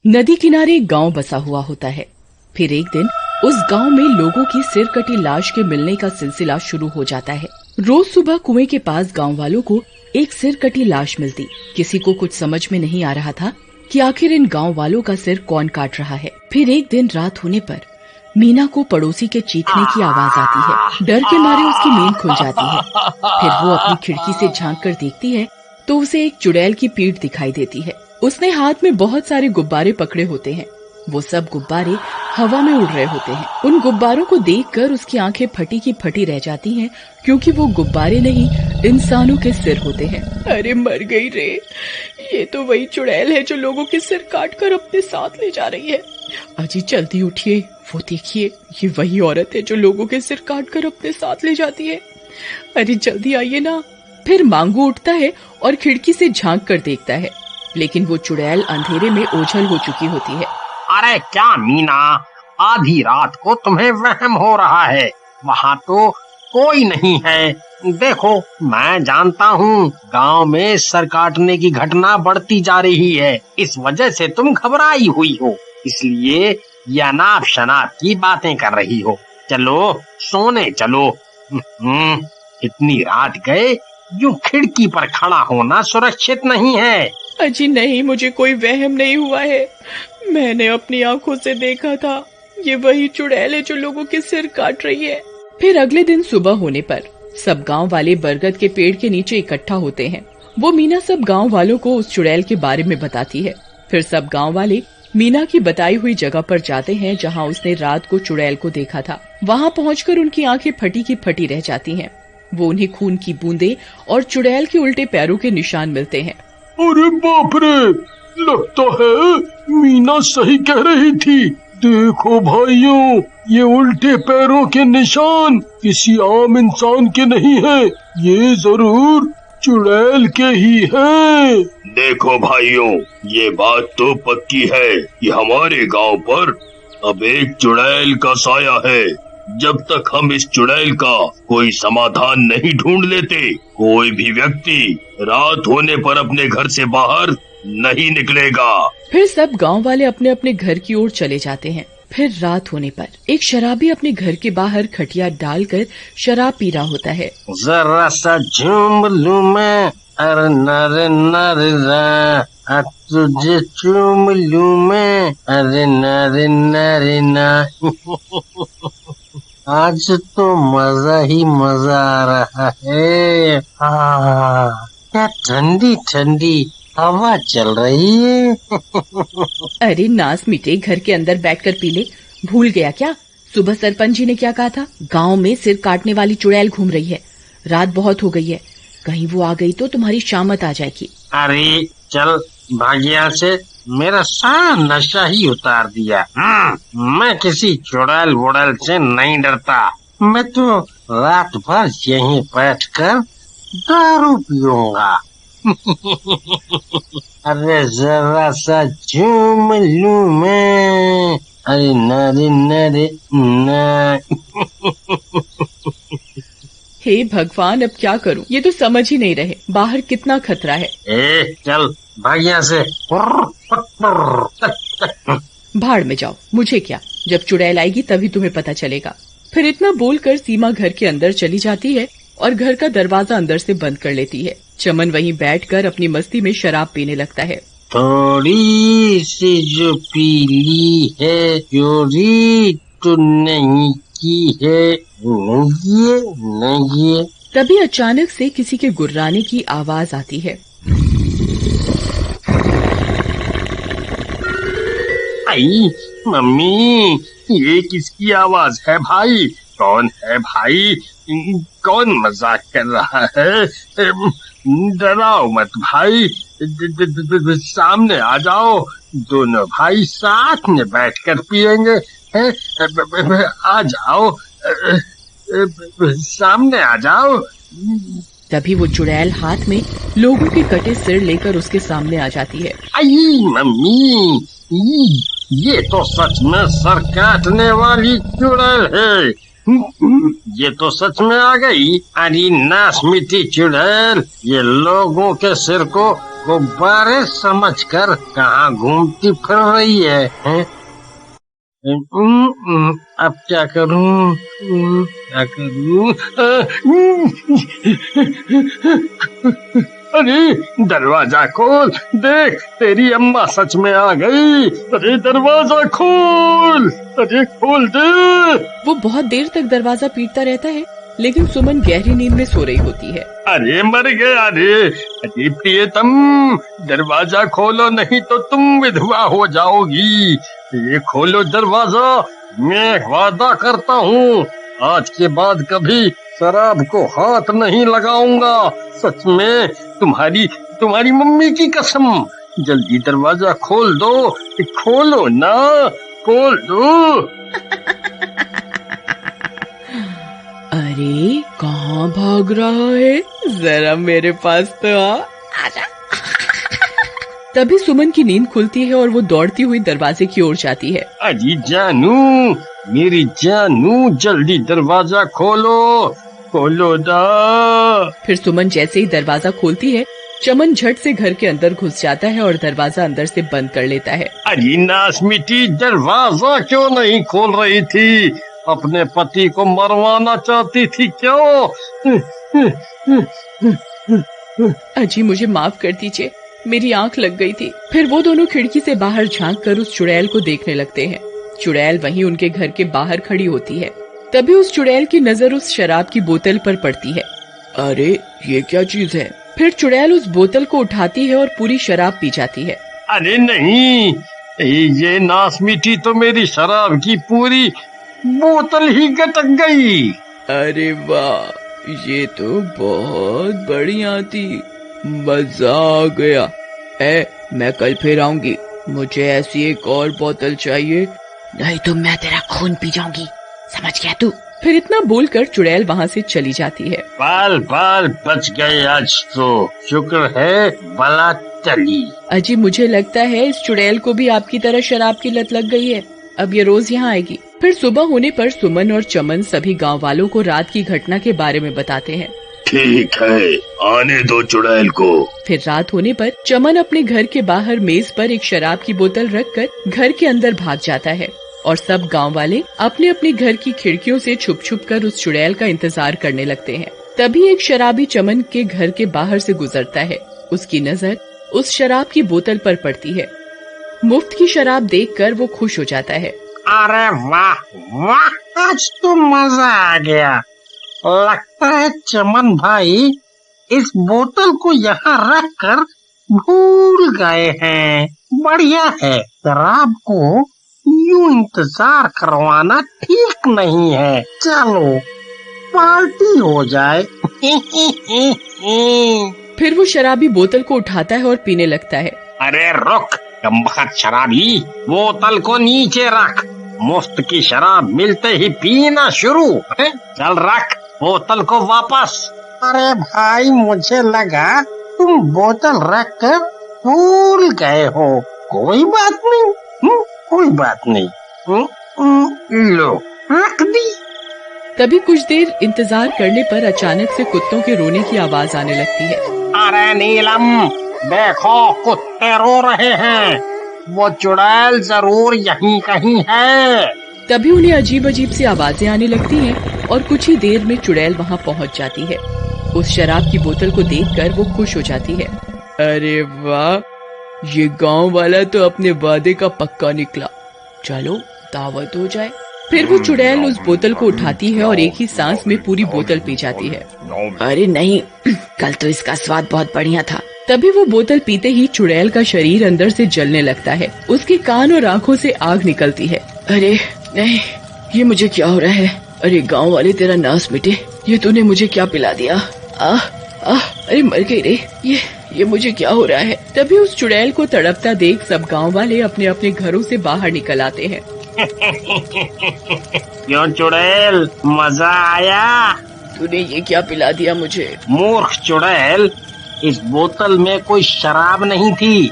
नदी किनारे एक गांव बसा हुआ होता है। फिर एक दिन उस गांव में लोगों की सिर कटी लाश के मिलने का सिलसिला शुरू हो जाता है। रोज सुबह कुएं के पास गांव वालों को एक सिर कटी लाश मिलती। किसी को कुछ समझ में नहीं आ रहा था कि आखिर इन गांव वालों का सिर कौन काट रहा है। फिर एक दिन रात होने पर मीना को पड़ोसी के चीखने की आवाज आती है। डर के मारे उसकी नींद खुल जाती है। फिर वो अपनी खिड़की से झांक कर देखती है तो उसे एक चुड़ैल की पीठ दिखाई देती है। उसने हाथ में बहुत सारे गुब्बारे पकड़े होते हैं। वो सब गुब्बारे हवा में उड़ रहे होते हैं। उन गुब्बारों को देखकर उसकी आंखें फटी की फटी रह जाती हैं, क्योंकि वो गुब्बारे नहीं इंसानों के सिर होते हैं। अरे मर गई रे, ये तो वही चुड़ैल है जो लोगों के सिर काट कर अपने साथ ले जा रही है। अजी जल्दी उठिए, वो देखिए ये वही औरत है जो लोगों के सिर काट कर अपने साथ ले जाती है। अरे जल्दी आइए ना। फिर मांगू उठता है और खिड़की से झांक कर देखता है, लेकिन वो चुड़ैल अंधेरे में ओझल हो चुकी होती है। अरे क्या मीना, आधी रात को तुम्हें वहम हो रहा है? वहाँ तो कोई नहीं है। देखो, मैं जानता हूँ गांव में सर काटने की घटना बढ़ती जा रही है। इस वजह से तुम घबराई हुई हो, इसलिए ये अनाप शनाप की बातें कर रही हो। चलो सोने चलो। इतनी रात गए यूं खिड़की पर खड़ा होना सुरक्षित नहीं है। अजी नहीं, मुझे कोई वहम नहीं हुआ है। मैंने अपनी आंखों से देखा था, ये वही चुड़ैल है जो लोगों के सिर काट रही है। फिर अगले दिन सुबह होने पर सब गांव वाले बरगद के पेड़ के नीचे इकट्ठा होते हैं। वो मीना सब गांव वालों को उस चुड़ैल के बारे में बताती है। फिर सब गांव वाले मीना की बताई हुई जगह पर जाते हैं जहां उसने रात को चुड़ैल को देखा था। वहां पहुंचकर उनकी आंखें फटी की फटी रह जाती हैं। वो उन्हें खून की बूंदें और चुड़ैल के उल्टे पैरों के निशान मिलते हैं। अरे बाप रे, लगता है मीना सही कह रही थी। देखो भाइयों, ये उल्टे पैरों के निशान किसी आम इंसान के नहीं है, ये जरूर चुड़ैल के ही हैं। देखो भाइयों, ये बात तो पक्की है कि हमारे गांव पर अब एक चुड़ैल का साया है। जब तक हम इस चुड़ैल का कोई समाधान नहीं ढूंढ लेते, कोई भी व्यक्ति रात होने पर अपने घर से बाहर नहीं निकलेगा। फिर सब गांव वाले अपने अपने घर की ओर चले जाते हैं। फिर रात होने पर एक शराबी अपने घर के बाहर खटिया डालकर शराब पी रहा होता है। जरा सा झूम लूं मैं, अरे नरे नरे ना, तुझे चूम लूं मैं, अरे नरे नरे ना। आज तो मजा ही मजा आ रहा है। क्या ठंडी ठंडी हवा चल रही है। अरे नास मिटे, घर के अंदर बैठकर पी ले। भूल गया क्या सुबह सरपंच जी ने क्या कहा था? गांव में सिर काटने वाली चुड़ैल घूम रही है। रात बहुत हो गई है, कहीं वो आ गई तो तुम्हारी शामत आ जाएगी। अरे चल भागिया से मेरा सारा नशा ही उतार दिया। मैं किसी चुड़ैल वुड़ैल से नहीं डरता। मैं तो रात भर यहीं बैठकर दारू पीऊंगा। अरे जरा सा झूम लूं मैं, अरे नरे नरे ना। हे भगवान, अब क्या करूं? ये तो समझ ही नहीं रहे बाहर कितना खतरा है। चल भागिया से। भाड़ में जाओ, मुझे क्या, जब चुड़ैल आएगी तभी तुम्हें पता चलेगा। फिर इतना बोलकर सीमा घर के अंदर चली जाती है और घर का दरवाजा अंदर से बंद कर लेती है। चमन वहीं बैठकर अपनी मस्ती में शराब पीने लगता है। थोड़ी सी जो पीली है, चोरी तो नहीं की है, नहीं। तभी अचानक से किसी के गुर्राने की आवाज आती है। आई मम्मी, ये किसकी आवाज है भाई? कौन है भाई? कौन मजाक कर रहा है? डराओ मत भाई, सामने आ जाओ। दोनों भाई साथ में बैठकर पिएंगे। आ जाओ, सामने आ जाओ। तभी वो चुड़ैल हाथ में लोगों के कटे सिर लेकर उसके सामने आ जाती है। आई मम्मी, ये तो सच में सर काटने वाली चुड़ैल है। ये तो सच में आ गई। अरे नाश मिट्टी चुड़ैल, ये लोगों के सिर को गुब्बारे समझकर कहाँ घूमती फिर रही है, हैं? अब क्या करूं? क्या करूं? अरे दरवाजा खोल, देख तेरी अम्मा सच में आ गई। अरे दरवाजा खोल, अरे खोल दे। वो बहुत देर तक दरवाजा पीटता रहता है, लेकिन सुमन गहरी नींद में सो रही होती है। अरे मर गया रे। अरे प्रियतम, दरवाजा खोलो नहीं तो तुम विधवा हो जाओगी। ये खोलो दरवाजा, मैं वादा करता हूँ आज के बाद कभी शराब को हाथ नहीं लगाऊंगा। सच में, तुम्हारी मम्मी की कसम। जल्दी दरवाजा खोल दो, खोलो ना, खोल दो। अरे कहाँ भाग रहा है, जरा मेरे पास तो आजा। तभी सुमन की नींद खुलती है और वो दौड़ती हुई दरवाजे की ओर जाती है। अजी जानू, मेरी जानू, जल्दी दरवाजा खोलो, खोलो दा। फिर सुमन जैसे ही दरवाजा खोलती है, चमन झट से घर के अंदर घुस जाता है और दरवाजा अंदर से बंद कर लेता है। अजी नासमिटी, दरवाजा क्यों नहीं खोल रही थी? अपने पति को मरवाना चाहती थी क्यों? अजी मुझे माफ कर दीजिए, मेरी आंख लग गई थी। फिर वो दोनों खिड़की से बाहर झांक कर उस चुड़ैल को देखने लगते हैं। चुड़ैल वहीं उनके घर के बाहर खड़ी होती है। तभी उस चुड़ैल की नजर उस शराब की बोतल पर पड़ती है। अरे ये क्या चीज है? फिर चुड़ैल उस बोतल को उठाती है और पूरी शराब पी जाती है। अरे नहीं, ये नासमिटी तो मेरी शराब की पूरी बोतल ही गटक गई। अरे वाह, ये तो बहुत बढ़िया थी, मजा आ गया। मैं कल फिर आऊंगी, मुझे ऐसी एक और बोतल चाहिए, नहीं तो मैं तेरा खून पी जाऊंगी, समझ गया तू? फिर इतना बोलकर चुड़ैल वहाँ से चली जाती है। बाल बाल बच गए आज तो, शुक्र है बला टली। अजी मुझे लगता है इस चुड़ैल को भी आपकी तरह शराब की लत लग गई है, अब ये रोज यहाँ आएगी। फिर सुबह होने पर सुमन और चमन सभी गांव वालों को रात की घटना के बारे में बताते हैं। ठीक है, आने दो चुड़ैल को। फिर रात होने पर चमन अपने घर के बाहर मेज पर एक शराब की बोतल रखकर घर के अंदर भाग जाता है और सब गांव वाले अपने अपने घर की खिड़कियों से छुप छुप कर उस चुड़ैल का इंतजार करने लगते हैं। तभी एक शराबी चमन के घर के बाहर से गुजरता है। उसकी नजर उस शराब की बोतल पर पड़ती है। मुफ्त की शराब देखकर वो खुश हो जाता है। अरे वाह वाह, आज तो मजा आ गया। लगता है चमन भाई इस बोतल को यहाँ रख कर भूल गए हैं। बढ़िया है, शराब को यूं इंतजार करवाना ठीक नहीं है। चलो पार्टी हो जाए। फिर वो शराबी बोतल को उठाता है और पीने लगता है। अरे रुक कमबख्त शराबी, बोतल को नीचे रख। मुफ्त की शराब मिलते ही पीना शुरू है? चल रख बोतल को वापस। अरे भाई, मुझे लगा तुम बोतल रख कर भूल गए हो। कोई बात नहीं, कोई बात नहीं। लो रख दी। तभी कुछ देर इंतजार करने पर अचानक से कुत्तों के रोने की आवाज आने लगती है। अरे नीलम, देखो कुत्ते रो रहे हैं, वो चुड़ैल जरूर यहीं कहीं है। तभी उन्हें अजीब अजीब सी आवाजें आने लगती हैं और कुछ ही देर में चुड़ैल वहाँ पहुँच जाती है। उस शराब की बोतल को देखकर वो खुश हो जाती है। अरे वाह, ये गांव वाला तो अपने वादे का पक्का निकला, चलो दावत हो जाए। फिर वो चुड़ैल उस बोतल को उठाती है और एक ही सांस में पूरी बोतल पी जाती है। अरे नहीं, कल तो इसका स्वाद बहुत बढ़िया था। तभी वो बोतल पीते ही चुड़ैल का शरीर अंदर से जलने लगता है। उसके कान और आंखों से आग निकलती है। अरे नहीं, ये मुझे क्या हो रहा है? अरे गांव वाले तेरा नाश मिटे, ये तूने मुझे क्या पिला दिया? अरे मर गई रे, ये मुझे क्या हो रहा है? तभी उस चुड़ैल को तड़पता देख सब गांव वाले अपने अपने घरों से बाहर निकल आते हैं। क्यों चुड़ैल, मजा आया? तूने ये क्या पिला दिया मुझे? मूर्ख चुड़ैल, इस बोतल में कोई शराब नहीं थी,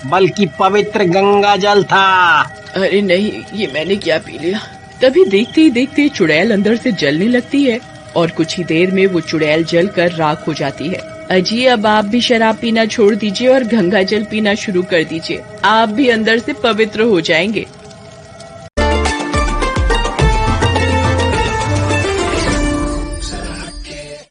बल्कि पवित्र गंगा जल था। अरे नहीं, ये मैंने क्या पी लिया? तभी देखते ही देखते चुड़ैल अंदर से जलने लगती है और कुछ ही देर में वो चुड़ैल जलकर राख हो जाती है। अजी अब आप भी शराब पीना छोड़ दीजिए और गंगा जल पीना शुरू कर दीजिए, आप भी अंदर से पवित्र हो जाएंगे।